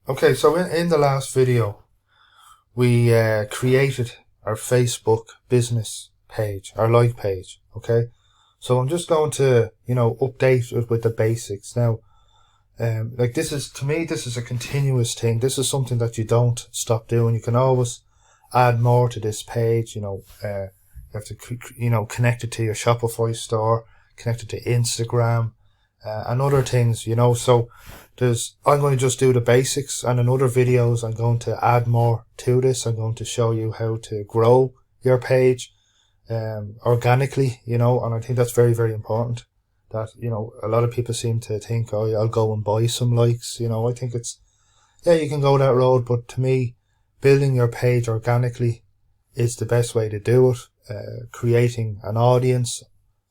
Okay, so in the last video, we created our Facebook business page, our like page, okay? So I'm just going to, update it with the basics. Now, this is, to me, this is a continuous thing. This is something that you don't stop doing. You can always add more to this page, you have to, connect it to your Shopify store, connect it to Instagram, and other things, so I'm going to just do the basics, and in other videos I'm going to add more to this. I'm going to show you how to grow your page organically, and I think that's very, very important. That, a lot of people seem to think, oh, I'll go and buy some likes, I think you can go that road, but to me, building your page organically is the best way to do it. Creating an audience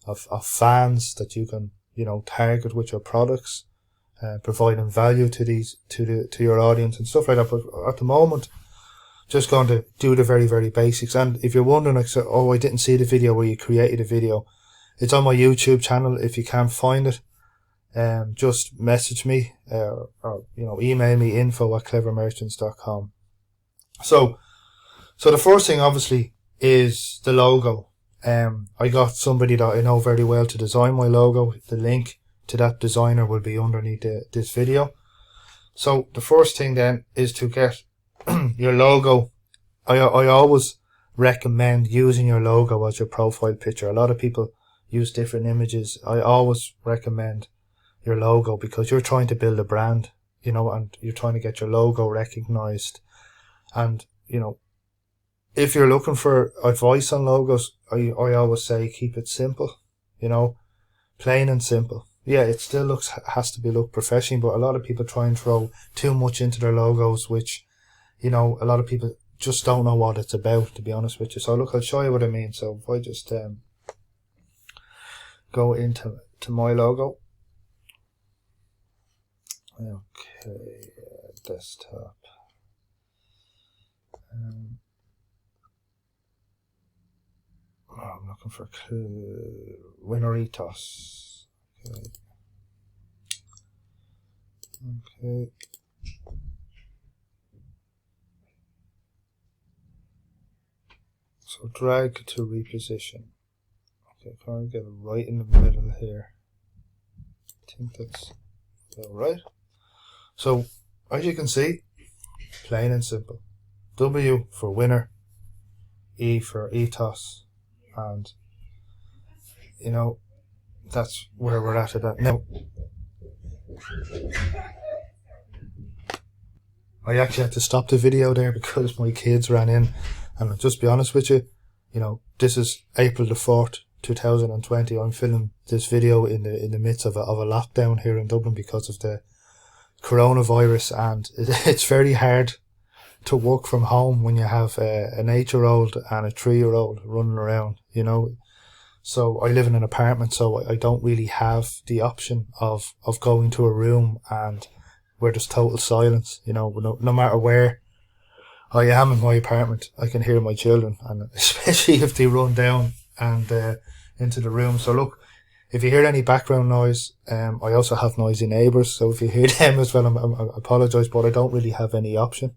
of fans that you can, target with your products, providing value to your audience and stuff like that. But at the moment, just going to do the very, very basics. And if you're wondering, I didn't see the video where you created a video, it's on my YouTube channel. If you can't find it, just message me, or email me info@clevermerchants.com. So the first thing obviously is the logo. I got somebody that I know very well to design my logo. The link to that designer will be underneath this video. So the first thing then is to get your logo. I always recommend using your logo as your profile picture. A lot of people use different images. I always recommend your logo because you're trying to build a brand, and you're trying to get your logo recognized. And, if you're looking for advice on logos, I always say keep it simple, plain and simple. Yeah, it still has to look professional, but a lot of people try and throw too much into their logos, which, a lot of people just don't know what it's about, to be honest with you. So look, I'll show you what I mean. So if I just go into my logo. Okay, desktop. I'm looking for winner ethos. Okay. So drag to reposition. Okay, can I get it right in the middle here? I think that's alright. So as you can see, plain and simple. W for winner, E for ethos. And, that's where we're at that. Now, I actually had to stop the video there because my kids ran in. And I'll just be honest with you, this is April the 4th, 2020. I'm filming this video in the midst of a lockdown here in Dublin because of the coronavirus. And it's very hard to work from home when you have an 8-year-old and a 3-year-old running around, So I live in an apartment, so I don't really have the option of going to a room and where there's total silence, no matter where I am in my apartment, I can hear my children, and especially if they run down and into the room. So look, if you hear any background noise, I also have noisy neighbours, so if you hear them as well, I apologise, but I don't really have any option.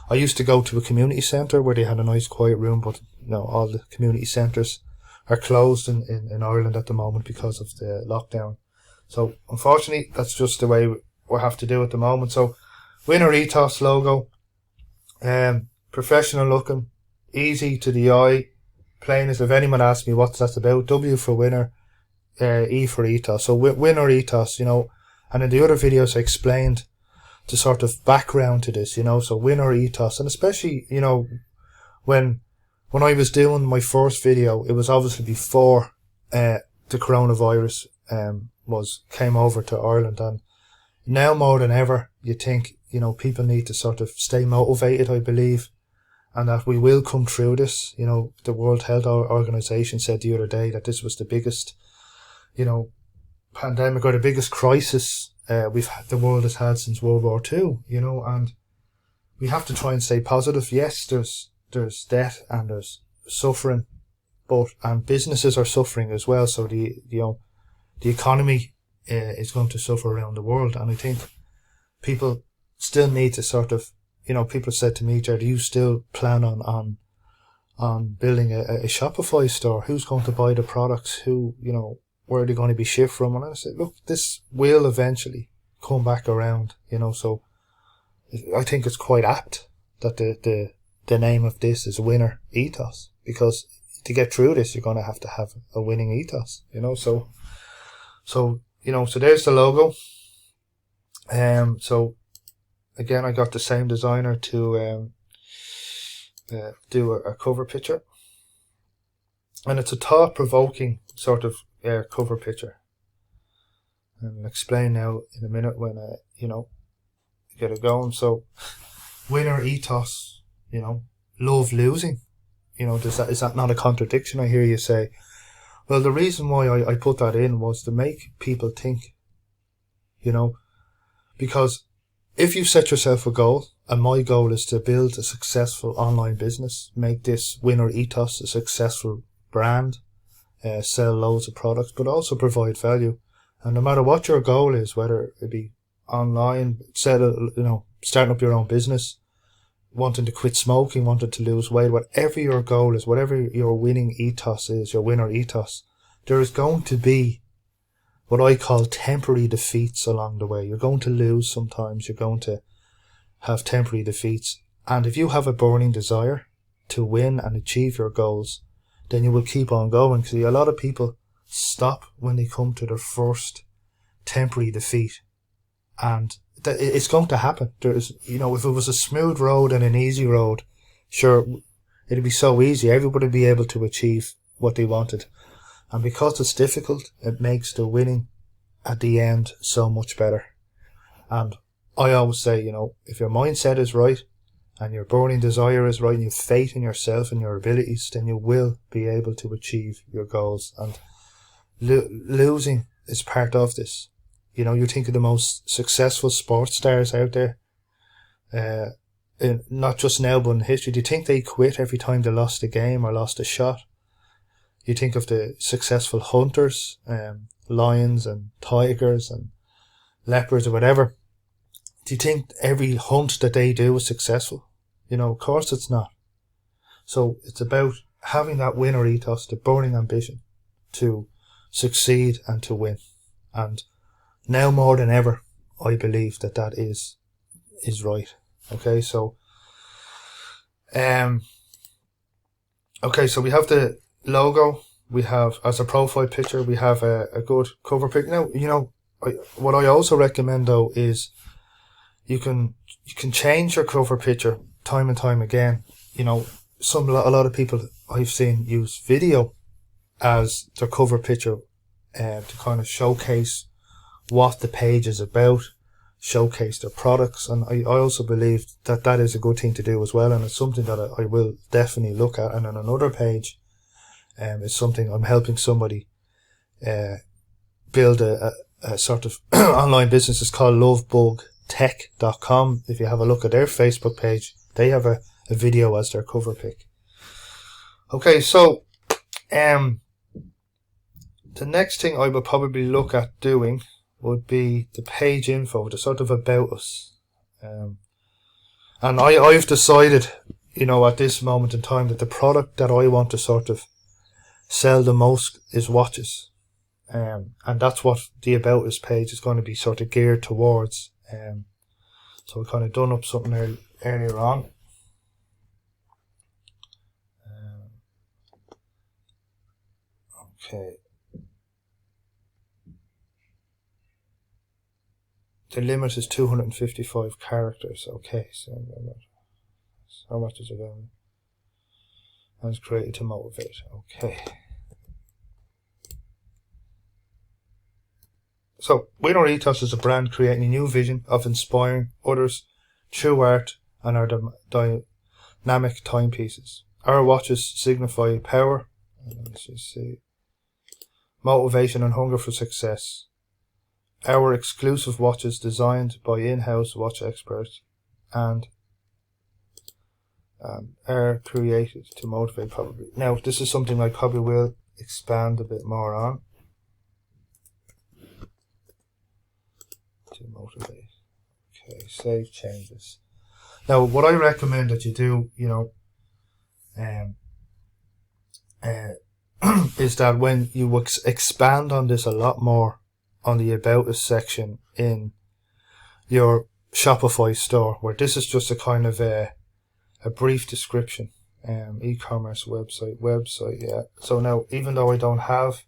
I used to go to a community centre where they had a nice quiet room, but all the community centres are closed in Ireland at the moment because of the lockdown. So unfortunately, that's just the way we have to do at the moment. So winner ethos logo, professional looking, easy to the eye, plain as if anyone asks me what's that about. W for winner, E for ethos. So winner ethos, and in the other videos I explained the sort of background to this, so winner ethos. And especially, when I was doing my first video, it was obviously before the coronavirus came over to Ireland. And now more than ever, you think, people need to sort of stay motivated, I believe, and that we will come through this. The World Health Organization said the other day that this was the biggest, pandemic, or the biggest crisis the world has had since World War II, and we have to try and stay positive. Yes, there's death and there's suffering, and businesses are suffering as well. So the economy is going to suffer around the world, and I think people still need to sort of, people said to me, Jared, do you still plan on building a Shopify store? Who's going to buy the products? Where are they going to be shipped from? And I said, look, this will eventually come back around, so I think it's quite apt that the name of this is Winner Ethos, because to get through this, you're going to have a winning ethos, so there's the logo. So again, I got the same designer to do a cover picture, and it's a thought-provoking sort of cover picture, and I'll explain now in a minute when get it going. So winner ethos, love losing, is that not a contradiction? I hear you say. Well, the reason why I put that in was to make people think, because if you set yourself a goal, and my goal is to build a successful online business, make this Winner Ethos a successful brand, sell loads of products, but also provide value. And no matter what your goal is, whether it be online, starting up your own business, wanting to quit smoking, wanting to lose weight, whatever your goal is, whatever your winning ethos is, your winner ethos, there is going to be what I call temporary defeats along the way. You're going to lose sometimes. You're going to have temporary defeats. And if you have a burning desire to win and achieve your goals, then you will keep on going. See, a lot of people stop when they come to their first temporary defeat. And it's going to happen. If it was a smooth road and an easy road, sure, it'd be so easy. Everybody would be able to achieve what they wanted. And because it's difficult, it makes the winning at the end so much better. And I always say, if your mindset is right and your burning desire is right and you have faith in yourself and your abilities, then you will be able to achieve your goals. And losing is part of this. You think of the most successful sports stars out there, not just now but in history. Do you think they quit every time they lost a game or lost a shot? You think of the successful hunters, lions and tigers and leopards or whatever. Do you think every hunt that they do is successful? Of course it's not. So it's about having that winner ethos, the burning ambition to succeed and to win. And now more than ever, I believe that is right. Okay, so so we have the logo, we have as a profile picture, we have a good cover pic. Now, what I also recommend though is you can change your cover picture time and time again. A lot of people I've seen use video as their cover picture to kind of showcase what the page is about, showcase their products, and I also believe that is a good thing to do as well, and it's something that I will definitely look at. And on another page, it's something I'm helping somebody build a sort of online business. It's called lovebugtech.com. If you have a look at their Facebook page, they have a video as their cover pic. Okay, so the next thing I would probably look at doing would be the page info, the sort of about us. And I've decided, at this moment in time, that the product that I want to sort of sell the most is watches. And that's what the about us page is going to be sort of geared towards. So I kind of done up something earlier on. Okay. The limit is 255 characters. Okay, so how much is it going? And it's created to motivate. Okay. So, Winner Ethos is a brand creating a new vision of inspiring others through art and our dynamic timepieces. Our watches signify power, let's just see, motivation and hunger for success. Our exclusive watches designed by in-house watch experts and are created to motivate probably. Now, this is something I probably will expand a bit more on. To motivate. Okay, save changes. Now, what I recommend that you do, is that when you expand on this a lot more on the About Us section in your Shopify store, where this is just a kind of a brief description, e-commerce website, yeah. So now, even though I don't have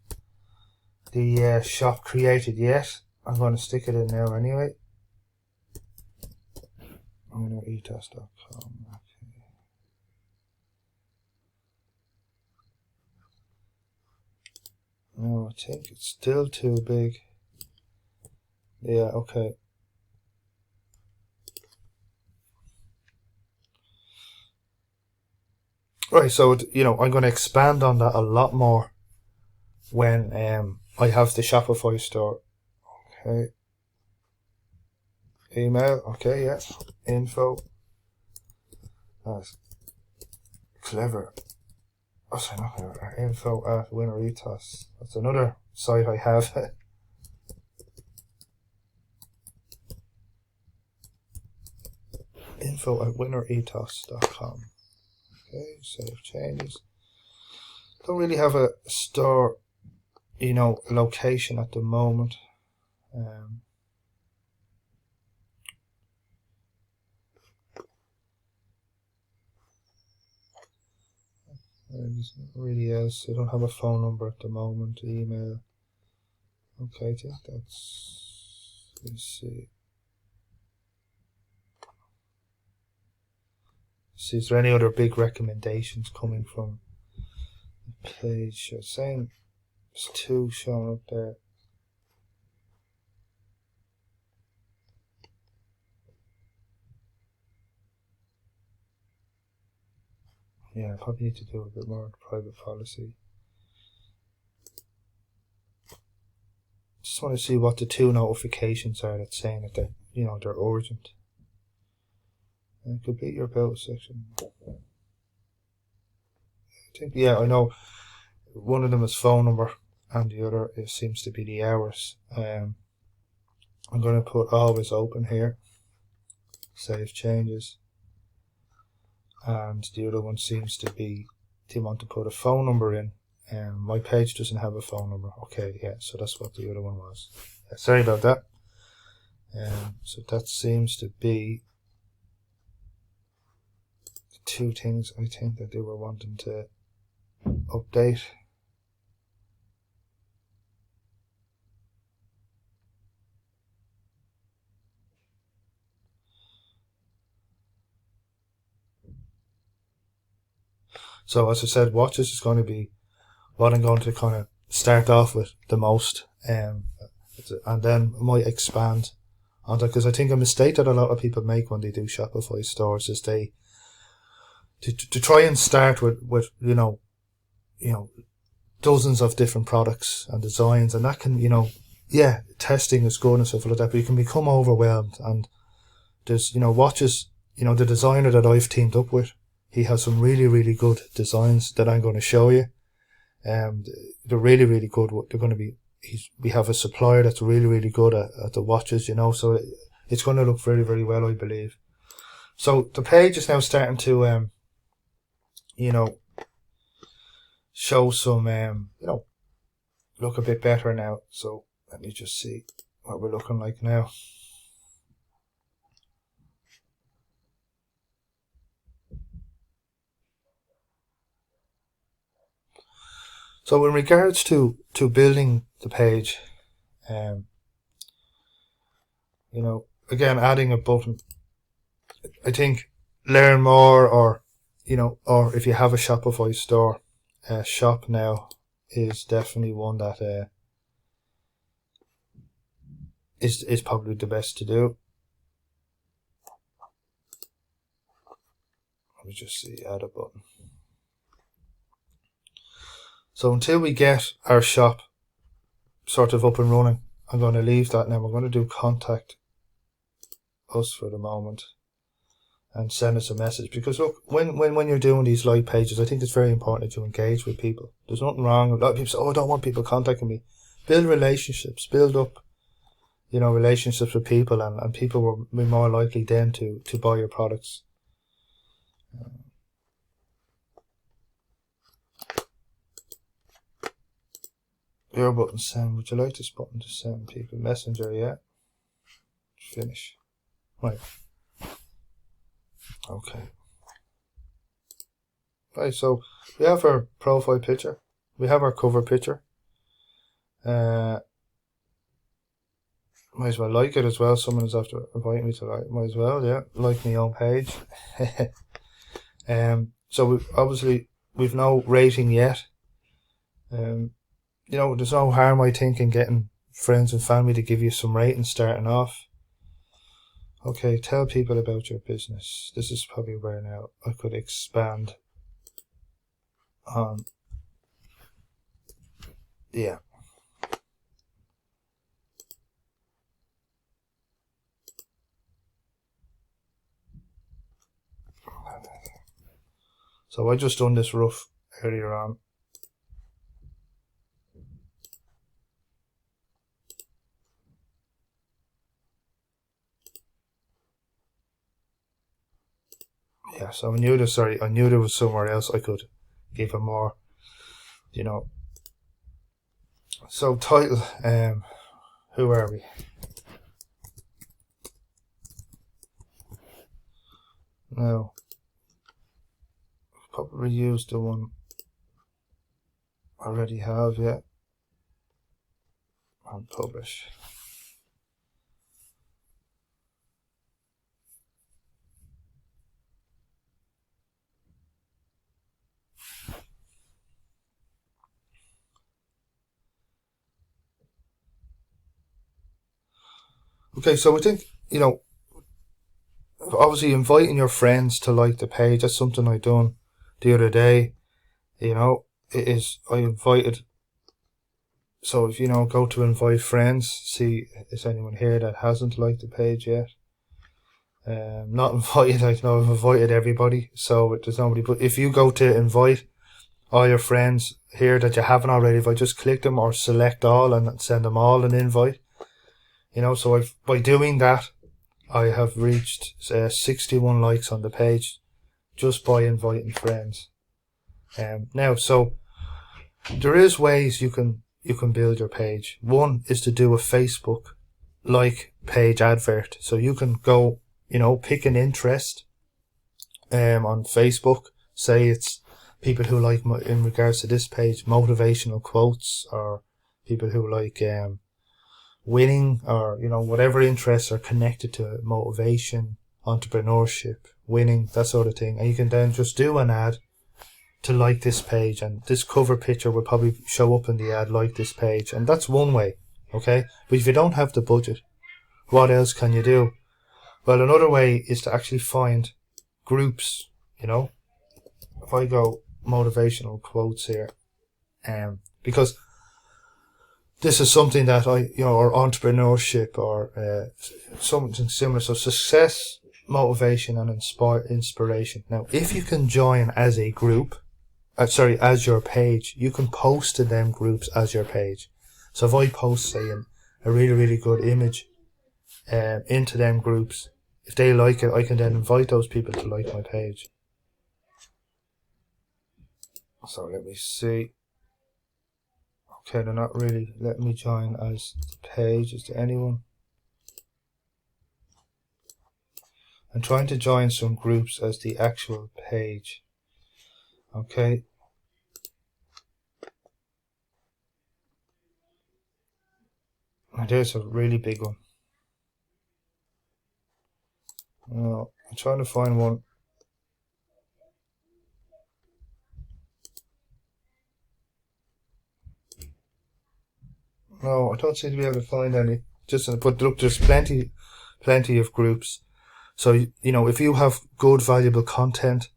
the shop created yet, I'm going to stick it in there anyway. winnerethos.com. No, I think it's still too big. Yeah, okay. Right, so I'm going to expand on that a lot more when I have the Shopify store. Okay. Email, okay, yeah. Info. That's clever. Oh, sorry, not clever. Info at Winner Ethos. That's another site I have. Info at winnerethos.com. Okay, save changes. Don't really have a store, location at the moment. There's not really else. I don't have a phone number at the moment. Email. Okay, I think that's. Let's see. See, is there any other big recommendations coming from the page? Same. There's two showing up there. Yeah, I probably need to do a bit more private policy. Just want to see what the two notifications are that's saying that they're urgent. And complete your About section. I think, yeah, I know one of them is phone number and the other seems to be the hours. I'm going to put always open here. Save changes. And the other one seems to be, they want to put a phone number in. My page doesn't have a phone number. Okay, yeah, so that's what the other one was. Yeah, sorry about that. So that seems to be the two things I think that they were wanting to update. So as I said, watches is going to be what I'm going to kind of start off with the most, and then I might expand on that, because I think a mistake that a lot of people make when they do Shopify stores is they to try and start with dozens of different products and designs, and that can testing is good and stuff like that, but you can become overwhelmed. And there's watches, the designer that I've teamed up with, he has some really, really good designs that I'm going to show you. They're really, really good. They're going to be. We have a supplier that's really, really good at the watches, so it's going to look very, very well, I believe. So the page is now starting to, show some, look a bit better now. So let me just see what we're looking like now. So in regards to building the page, again, adding a button, I think learn more, or if you have a Shopify store, shop now is definitely one that is probably the best to do. Let me just see, add a button. So until we get our shop sort of up and running, I'm going to leave that now. We're going to do contact us for the moment and send us a message, because look, when you're doing these live pages, I think it's very important that you engage with people. There's nothing wrong. A lot of people say, oh, I don't want people contacting me. Build relationships, build up relationships with people, and people will be more likely then to buy your products. Your button send. Would you like this button to send people messenger? Yeah. Finish. Right. Okay. Right, so we have our profile picture. We have our cover picture. Might as well like it as well. Someone is after inviting me to like. Might as well, yeah. Like my own page. So we've no rating yet. There's no harm, I think, in getting friends and family to give you some rating starting off. Okay, tell people about your business. This is probably where now I could expand on. Yeah. So I just done this rough earlier on. Yeah, so I knew there was somewhere else I could give a more, So title, who are we? Now, probably use the one I already have, yeah. And publish. Okay, so I think, obviously inviting your friends to like the page, that's something I done the other day. I invited, so if go to invite friends, see is anyone here that hasn't liked the page yet. Not invited, I've invited everybody, so there's nobody, but if you go to invite all your friends here that you haven't already, if I just click them or select all and send them all an invite, so by doing that, I have reached 61 likes on the page just by inviting friends. Now, so there is ways you can build your page. One is to do a Facebook like page advert. So you can go, pick an interest on Facebook. Say it's people who like, in regards to this page, motivational quotes, or people who like winning, or whatever interests are connected to motivation, entrepreneurship, winning, that sort of thing. And you can then just do an ad to like this page, and this cover picture will probably show up in the ad, like this page, and that's one way. Okay, but if you don't have the budget, what else can you do? Well, another way is to actually find groups. If I go motivational quotes here, because this is something that or entrepreneurship, or something similar. So success, motivation, and inspiration. Now, if you can join as a group, as your page, you can post to them groups as your page. So if I post, say, a really, really good image into them groups, if they like it, I can then invite those people to like my page. So let me see. Okay, they're not really letting me join as the page. Is there anyone? I'm trying to join some groups as the actual page. Okay. And there's a really big one. No, I'm trying to find one. No, I don't seem to be able to find any. But look, there's plenty of groups. So, if you have good, valuable content,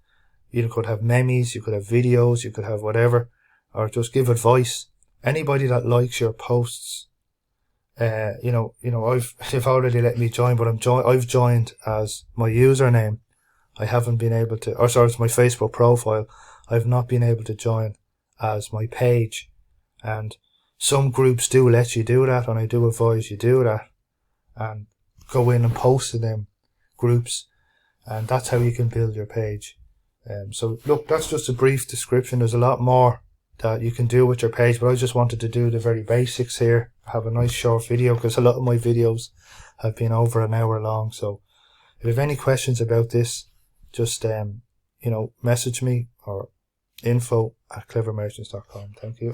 you could have memes, you could have videos, you could have whatever, or just give advice. Anybody that likes your posts, they've already let me join, but I've joined as my username. I haven't been able to, it's my Facebook profile. I've not been able to join as my page, and some groups do let you do that, and I do advise you do that. and go in and post in them groups, and that's how you can build your page. So look, that's just a brief description. There's a lot more that you can do with your page, but I just wanted to do the very basics here. Have a nice short video, because a lot of my videos have been over an hour long. So if you have any questions about this, just message me, or info@clevermerchants.com. Thank you.